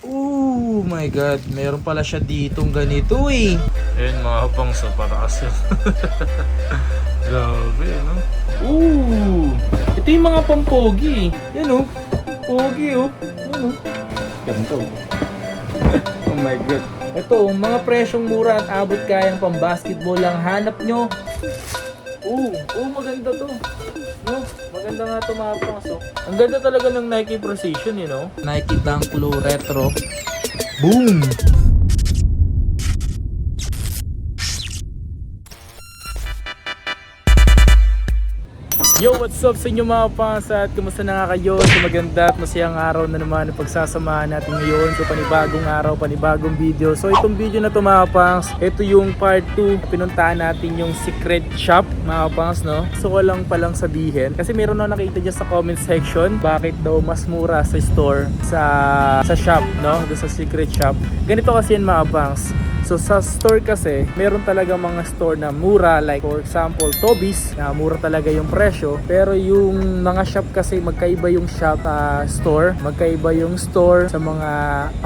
Oh my god, meron pala siya ditong ganito eh. Ayun mga pang sa paraas yun. Grabe, no? Ito yung mga pampogi. Yan oh. Pogi oh. Yan oh. Ganito. Oh my god. Ito, mga presyong mura at abot kayang pang basketball lang hanap nyo. Maganda to. No, maganda nga ito mga pangasok. Ang ganda talaga ng Nike Precision, you know? Nike Dunk Low Retro. Boom! Yo, what's up sa inyo mga pangas at kumusta na nga kayo? So maganda at masayang araw na naman ang pagsasamahan natin ngayon. So panibagong araw, panibagong video. So itong video na to mga pangas, ito yung part 2. Pinuntahan natin yung secret shop mga pangas, no? So walang palang sabihin. Kasi meron na nakita dyan sa comment section, bakit daw mas mura sa store sa shop, no? Doon sa secret shop. Ganito kasi yan mga pangas. So sa store kasi, meron talaga mga store na mura, like for example, Toby's, na mura talaga yung presyo. Pero yung mga shop kasi, magkaiba yung shop store, magkaiba yung store sa mga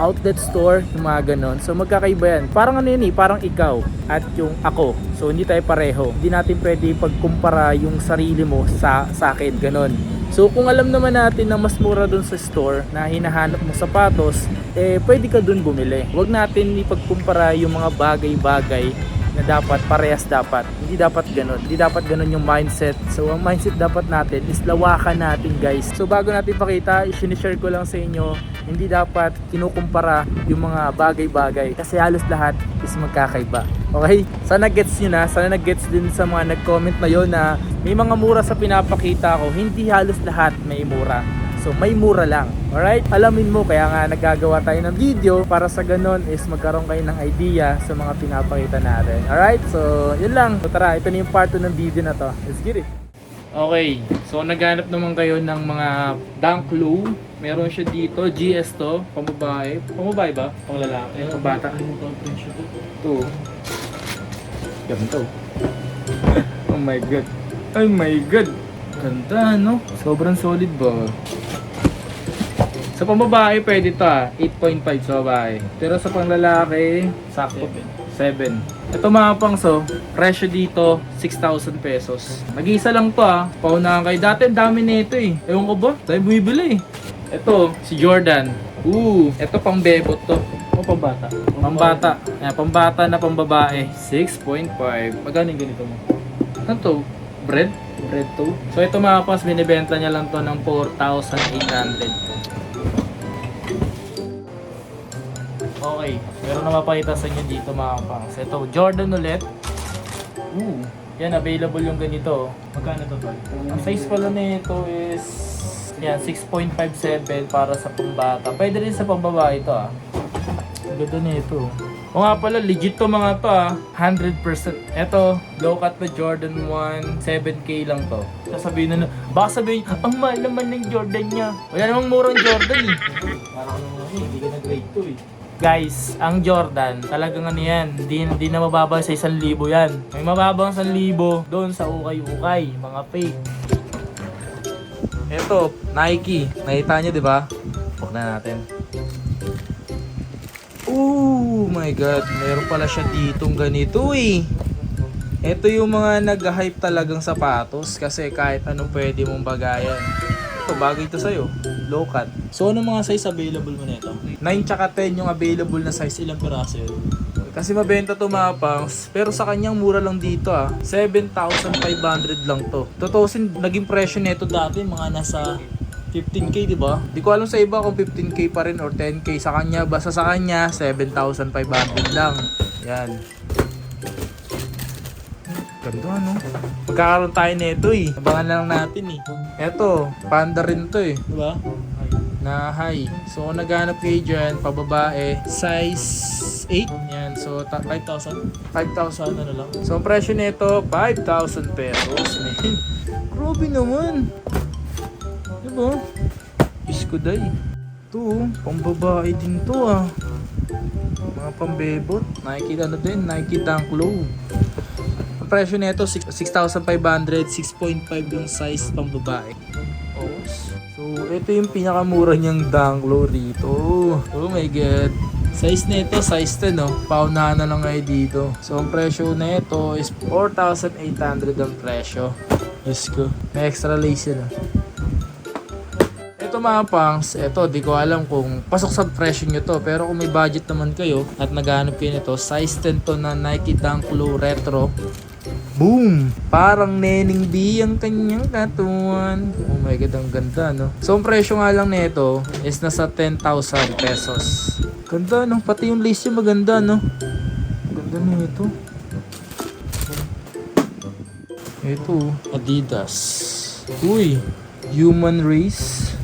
outlet store, yung mga ganon. So magkakaiba yan. Parang ano yun eh, parang ikaw at yung ako. So hindi tayo pareho. Hindi natin pwede pagkumpara yung sarili mo sa akin, ganon. So kung alam naman natin na mas mura dun sa store na hinahanap mo sapatos, pwede ka dun bumili. Huwag natin ipagkumpara yung mga bagay-bagay na dapat parehas dapat. Hindi dapat ganun. Hindi dapat ganun yung mindset. So ang mindset dapat natin is lawakan natin, guys. So bago natin pakita, i-share ko lang sa inyo, hindi dapat kinukumpara yung mga bagay-bagay kasi halos lahat is magkakaiba. Okay? Sana gets nyo na. Sana nag-gets din sa mga nag-comment na yun na may mga mura sa pinapakita ko. Hindi halos lahat may mura. So may mura lang. Alright? Alamin mo, kaya nga nagagawa tayo ng video para sa ganun is magkaroon kayo ng idea sa mga pinapakita natin. Alright? So yun lang. So tara, ito na yung part 2 ng video na to. Let's get it. Okay, so naghanap naman kayo ng mga Dunk Low. Meron siya dito, GS to, pambabae. Pambabae ba? Panglalaki, pambata. Ito. Ganito. Oh my god. Oh my god. Ganda, no? Sobrang solid ba? Sa pambabae pwede to 8.5 sa babae. Pero sa panglalaki, sakto 7. Ito mga pangso, presyo dito 6,000 pesos. Nag-iisa lang to paunahan kayo. Dati ang dami nito eh. Ewan ko ba? Tayo bumibili eh. Ito, si Jordan. Ito pang bebot to. O pambata? Pambata. Pambata na pambabae. 6.5. Magkano yung ganito mo? Ano to? Bread to. So ito mga pangs, binibenta niya lang to ng 4,800. Okay, meron na mapakita sa inyo dito mga pangs. Ito, Jordan ulit. Yan, available yung ganito. Magkano to tol? Ang size pala nito is yan, 6.57 para sa pambata. Pwede rin sa pambabae ito Ang ganda nito. O nga pala, legit to mga to 100%. Ito, low cut na Jordan 1, 7K lang to. Sasabihin na, baka sabihin, ang mahal naman ng Jordan niya. Wala namang murang Jordan eh. Parang hindi ka na-grade 2 eh. Guys, ang Jordan, talagang ano yan, hindi na mababa sa 1,000 yan. May mababang 1,000 doon sa ukay-ukay, mga fake. Ito, Nike. Nakita nyo, di ba? Huwag na natin. Oh my god, meron pala siya ditong ganito eh. Ito yung mga nag-hype talagang sapatos kasi kahit anong pwede mong bagayan. Ito, bagay ito sa'yo. Low cut. So, ano mga size available mo nito? 9 tsaka 10 yung available na size. Ilang piraso yun? Kasi mabenta to mga pangs. Pero sa kanyang mura lang dito 7,500 lang to. Tutusin, naging presyo nito dati mga nasa 15k, di ba? Di ko alam sa iba kung 15k pa rin or 10k. Sa kanya, basta sa kanya, 7,500 lang. Yan. Ganda, no? Magkakaroon tayo nito eh. Abangan lang natin eh. Eto, panda rin to eh. Diba? Na high. So, kung naghanap kayo dyan, pababae, size 8. Yan. So, 5,000. 5,000 ano lang. So, ang presyo nito, 5,000 pesos. Grabe naman. Diba? Iskuday. Ito, pambabae din to Mga pambebot. Nike ano din? Nike Dunk Low. Ang presyo nito 6,500, 6.5 yung size pang babae. So ito yung pinakamura niyang Danglo rito. Oh my god. Size nito, size 10 no. Paunahan na lang ngayon dito. So ang presyo na ito is 4,800 ang presyo. Diyos ko. May extra lace yun. Ito mga pangs, ito di ko alam kung pasok sa presyo nyo to. Pero kung may budget naman kayo at naghahanap kayo nito, size 10 to na Nike Dunk Low Retro. Boom! Parang Neneng B ang kanyang katawan. Oh my god, ang ganda no. So ang presyo nga lang nito is nasa 10,000 pesos. Ganda no, pati yung lace niya maganda no. Ganda nito. Ito, Adidas. Uy, Human Race.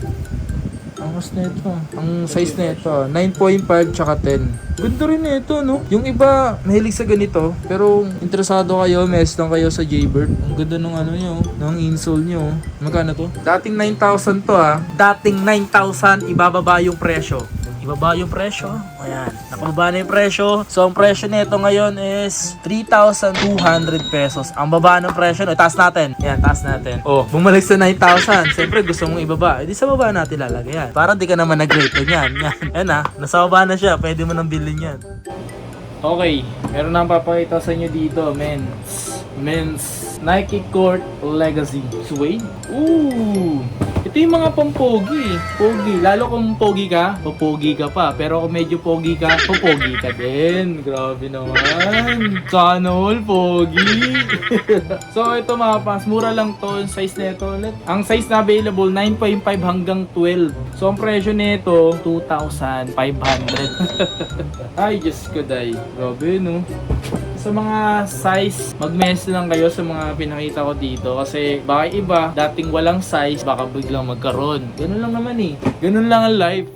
Angas na ito. Ang size na ito, 9.5 tsaka 10. Ganda rin na ito, no? Yung iba, mahilig sa ganito. Pero, interesado kayo, mess lang kayo sa Jaybird. Ang ganda ng ano nyo, ng insole nyo. Magkano to? Dating 9,000 to, ha. Dating 9,000, ibababa yung presyo. Ibaba yung presyo. Ayan. Nakababa na yung presyo. So, ang presyo nito ngayon is 3,200 pesos. Ang baba ng presyo. No, taas natin. Ayan, taas natin. Oh, bumalik sa 9,000. Siyempre, gusto mong ibaba. Edi sa baba natin lalagay yan. Para di ka naman nag-rate yan. Yan. Ayan ha. Nasa baba na siya. Pwede mo nang bilhin yan. Okay. Meron na papakita sa inyo dito. Men's Nike Court Legacy Suede. Ooh! Ito yung mga pampogi. Pogi. Lalo kung pogi ka, popogi ka pa. Pero kung medyo pogi ka, popogi ka din. Grabe naman. Sana all pogi. So ito mga pas, mura lang to. Yung size nito ulit. Ang size na available, 9.5 hanggang 12. So ang presyo nito, 2,500. Ay, Diyos ko day. Grabe no. Sa mga size, mag-mess lang kayo sa mga pinakita ko dito kasi baka iba, dating walang size, baka biglang magkaroon. Ganun lang naman eh. Ganun lang ang life.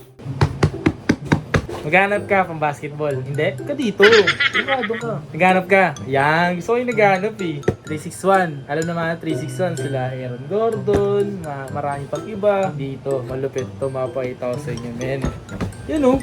Maghanap ka pang basketball. Hindi? Ka dito. Doon ka. Naghanap ka. Yan. Gusto ko yung naghanap eh. 361. Alam naman 361 sila. Aaron Gordon. Marami pang iba. Dito. Malupit to. Mapakita ko sa inyo, men. Yan oh.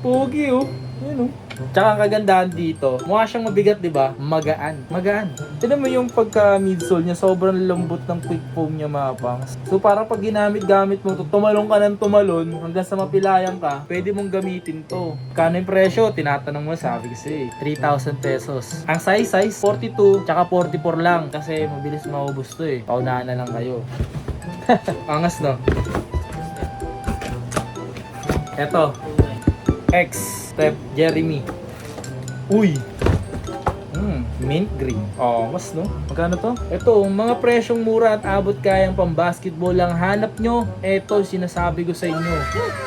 Pogi oh. Yan oh. Tsaka ang kagandahan dito, mukha siyang mabigat, di ba? Magaan. Magaan. Tignan mo yung pagka midsole niya, sobrang lambot ng quick foam niya mga pangs. So parang pag ginamit-gamit mo to, tumalon ka ng tumalon hanggang sa mapilayan ka, pwede mong gamitin to. Kano yung presyo? Tinatanong mo, sabi kasi 3,000 pesos. Ang size 42 tsaka 44 lang kasi mabilis maubos to eh. Paunahan na lang kayo. Angas no? Eto. X Step Jeremy. Uy! Mint green. Oh, mas no? Magkano to? Ito, mga presyong mura at abot kayang pang basketball lang hanap nyo. Ito, sinasabi ko sa inyo.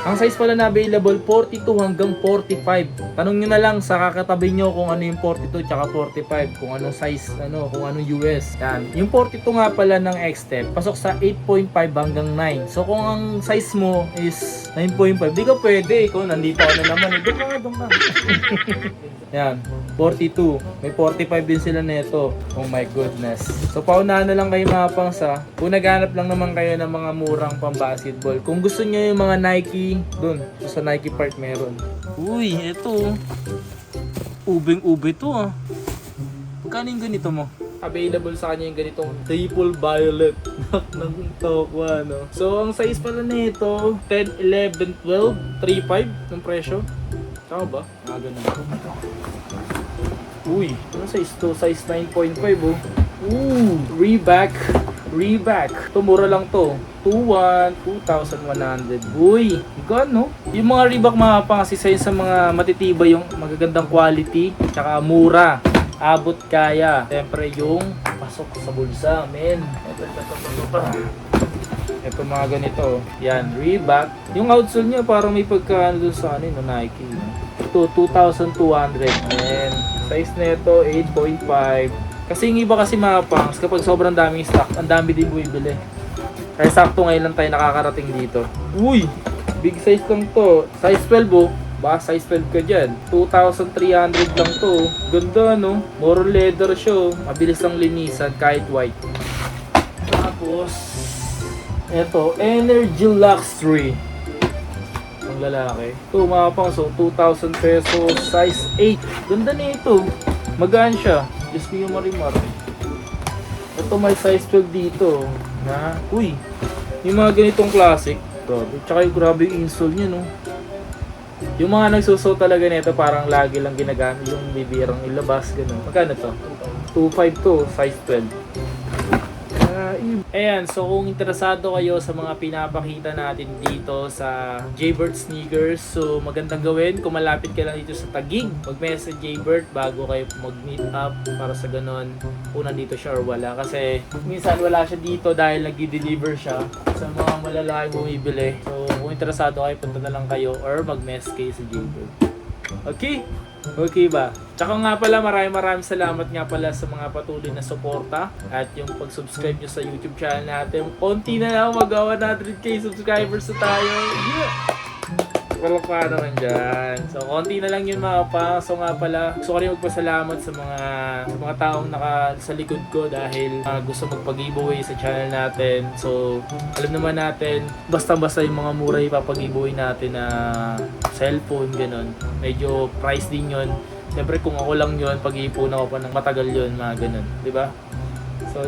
Ang size pala na available, 42 hanggang 45. Tanong nyo na lang sa kakatabi nyo kung ano yung 42 tsaka 45. Kung anong size, kung anong US. Yan. Yung 42 nga pala ng X-Step, pasok sa 8.5 hanggang 9. So, kung ang size mo is 9.5, di ka pwede. Ikaw, nandito ka na naman. Doon ka. Yan, 42. May 45 din sila nito. Oh my goodness. So paunahan na lang kayo mga pangsa. Kung naghanap lang naman kayo ng mga murang pang basketball. Kung gusto niyo yung mga Nike, doon sa Nike Park meron. Uy, ito. Ubing-ube to ah. Magkano yung ganito mo? Available sa kanya yung ganitong triple violet ng tokwa, no? So ang size pala nito, 10, 11, 12, 3.5 ng presyo. Tama ba? Ganun. Uy, ano size to? Size 9.5 oh. Reebok. Ito mura lang to. 2,100. Uy, no? Yung mga Reebok mga pangasi sa mga matitibay, yung magagandang quality, tsaka mura. Abot kaya. Siyempre yung pasok sa bulsa, men. Ito mga ganito. Yan, Reebok. Yung outsole niya parang may pagka doon sa Nike. Ito, 2,200. Men. Size na ito, 8.5. Kasi yung iba kasi mga pangs, kapag sobrang daming stock, ang dami din bumibili. Kaya sakto ngayon lang tayo nakakarating dito. Uy! Big size lang to. Size 12 oh. Baka size 12 ka dyan. 2,300 lang to. Ganda no? More leather siya. Mabilis lang linisan kahit white. Tapos, eto, Energy Luxury. Ang lalaki. Ito mga pang, so 2,000 pesos, size 8. Ganda na ito. Magaan siya. Just yung marimar. Ito may size 12 dito. Na, uy, yung mga ganitong classic, Grabe. Tsaka yung grabe yung insole niya, no? Yung mga nagsusuot talaga nito parang lagi lang ginagamit yung bibirang ilabas, gano'n. Magkano to? 2.5 to, size 12. Ayan, so kung interesado kayo sa mga pinapakita natin dito sa Jaybird Sneakers, so magandang gawin kung malapit ka lang dito sa Taguig, mag-message Jaybird bago kayo mag-meet up para sa ganon kung nandito siya or wala. Kasi minsan wala siya dito dahil nag-deliver siya sa mga malalaking bumibili. So kung interesado kayo, punta na lang kayo or mag-message kayo sa Jaybird. Okay? Okay ba? Tsaka nga pala maraming salamat nga pala sa mga patuloy na suporta at yung pag-subscribe nyo sa YouTube channel natin. Konti na lang magawa na 100k subscribers na tayo. Yeah! Walang pa naman dyan. So konti na lang yun mga pa. So nga pala gusto ko rin magpasalamat sa mga taong sa likod ko dahil gusto magpag-giveaway sa channel natin. So alam naman natin basta-basta yung mga mura ipapag-giveaway natin na cellphone ganon. Medyo price din yun. Siyempre kung ako lang yun, pag-iipon ako pa ng matagal yun, mga ganon. Diba? So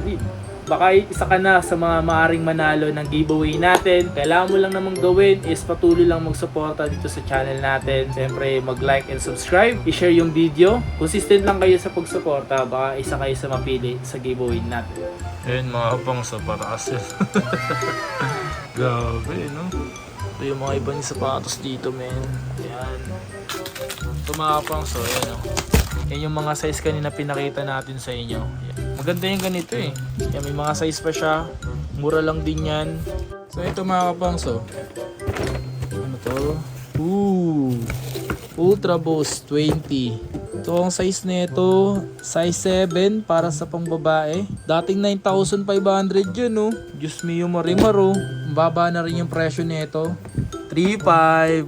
baka isa ka na sa mga maaring manalo ng giveaway natin. Kailangan mo lang namang gawin is patuloy lang magsuporta dito sa channel natin. Siyempre mag-like and subscribe, i-share yung video. Consistent lang kayo sa pagsuporta, baka isa kayo sa mapili sa giveaway natin. Ayun mga abang sa paraas yun. Grabe, no? Ito yung mga ibang sapatos dito, men. Ayan. Ito mga abang, so ayan, no? Yan yung mga size kanina pinakita natin sa inyo. Yan. Maganda yung ganito eh. Yan, may mga size pa siya. Mura lang din yan. So ito mga kabangso. Ano to? Ultra Boost 20. Ito ang size nito. Size 7 para sa pangbabae. Dating 9,500 yun, no? Diyos mio marimaro. Baba na rin yung presyo nito. 3,500.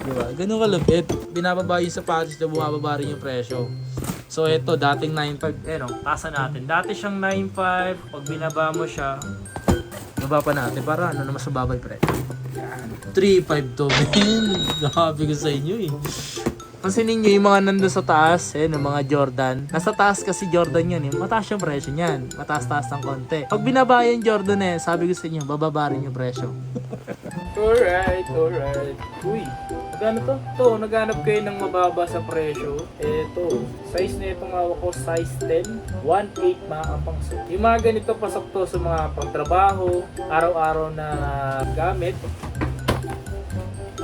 Diba? Ganun kalupit. Binababa yung sapatos na bumababa rin yung presyo. So ito, dating 9,500. Eh no, tasa natin. Dati siyang 9,500. Pag binaba mo siya, baba pa natin para ano naman sa babay presyo. 3,500 to, men. Nakabi ko sa inyo eh. Pansinin nyo yung mga nandun sa taas, yung mga Jordan. Nasa taas kasi Jordan yun eh. Mataas yung presyo niyan. Mataas-taas ng konti. Pag binaba yung Jordan sabi ko sa inyo, bababa rin yung presyo. Alright. Uy, magkano to? To, naghanap kayo ng mababa sa presyo. Eto, size na itong hawak ko, size 10. 1.8 mga kapangso. Yung mga ganito pasok to sa mga pangtrabaho, araw-araw na gamit.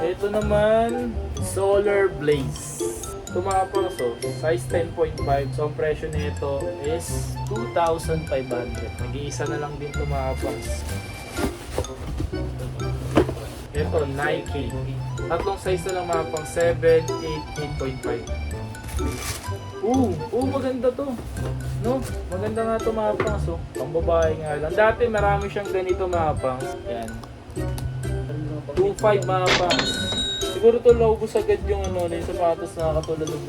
Ito naman, Solar Blaze. Ito mga kapangso, size 10.5. So ang presyo nito is 2,500. Nag-iisa na lang din ito mga kapangso. Ito, Nike. Tatlong size na lang mga pang 7, 8, 8.5. Maganda to. No? Maganda nga to mga pangs. So, pang babae nga lang. Dati marami siyang ganito mga pangs. Yan. 2.5 mga pangs. Siguro to naubos agad yung yung sapatos na katulad ng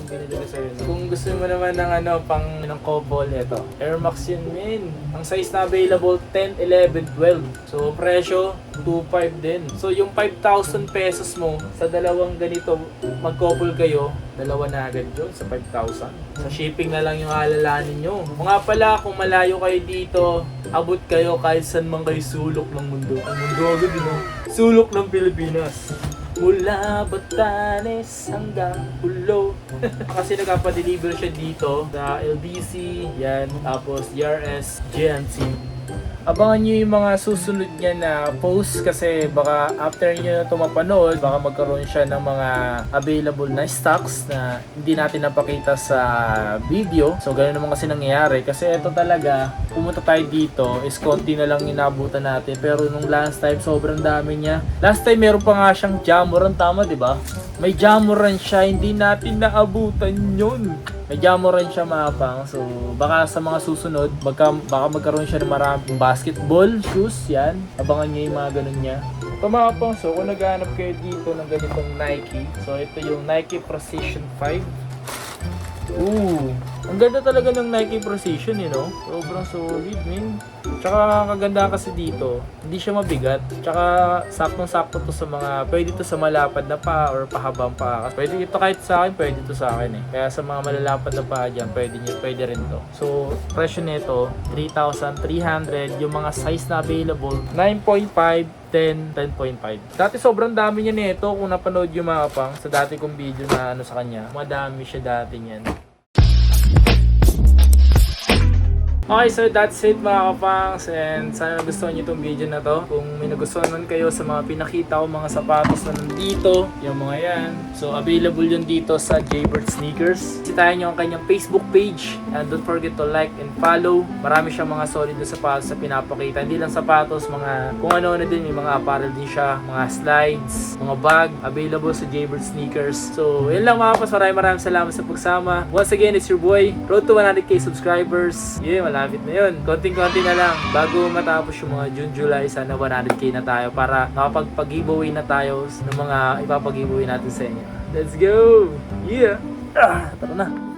binili ko sa'yo. Kung gusto mo naman ng pang couple, ito. Air Max yun, men. Ang size na available, 10, 11, 12. So, presyo, 2.5 din. So, yung 5,000 pesos mo sa dalawang ganito, mag-couple kayo, dalawa na agad yun sa 5,000. Sa shipping na lang yung alalahanin nyo. Kung nga pala, kung malayo kayo dito, abot kayo kahit saan man kayo sulok ng mundo. Ang mundo agad, sulok ng Pilipinas. Mula Batanes hanggang Pulo. Kasi nagpa-deliver siya dito sa LBC, yan, tapos DRS, GNC. Abangan nyo yung mga susunod niya na post kasi baka after nyo na ito mapanood, baka magkaroon siya ng mga available na stocks na hindi natin napakita sa video. So ganoon naman kasi nangyayari kasi ito talaga, pumunta tayo dito is konti na lang inabutan natin pero nung last time sobrang dami niya. Last time meron pa nga siyang Jamoran, tama diba? May Jamoran siya, hindi natin naabutan yun. May Jamoran siya mga pang. So baka sa mga susunod baka magkaroon siya ng maraming basketball shoes, yan. Abangan nyo yung mga ganun niya. Ito mga pang, so kung naghahanap kayo dito ng ganitong Nike, so ito yung Nike Precision 5. Ang ganda talaga ng Nike Precision, sobrang solid, man. Tsaka kaganda kasi dito, hindi siya mabigat. Tsaka saktong-sakto to sa mga, pwede to sa malapad na pa or pahabang pa. Pwede ito kahit sa akin, pwede to sa akin eh. Kaya sa mga malalapad na pa dyan, pwede rin to. So, presyo nito, 3,300. Yung mga size na available, 9.5, 10, 10.5. Dati sobrang dami niya nito kung napanood yung mga kapang sa dati kong video na ano sa kanya. Madami siya dati niyan. Okay, so that's it mga kapangs, and sana nagustuhan nyo itong video na to. Kung may nagustuhan man kayo sa mga pinakita ko mga sapatos na nandito, yung mga yan, so available yun dito sa Jaybird Sneakers. Visitahin nyo ang kanyang Facebook page, and don't forget to like and follow. Marami siyang mga solid na sapatos sa pinapakita, hindi lang sapatos, mga kung ano na din, may mga apparel din siya, mga slides, mga bag, available sa Jaybird Sneakers. So yun lang mga kapangs, maraming salamat sa pagsama. Once again, it's your boy, road to 100k subscribers. Yeah, malapit na yun. Konting-konti na lang. Bago matapos yung mga June, July, sana 100k na tayo para makapag-giveaway na tayo ng mga ipapag-giveaway natin sa inyo. Let's go! Yeah! Tara na!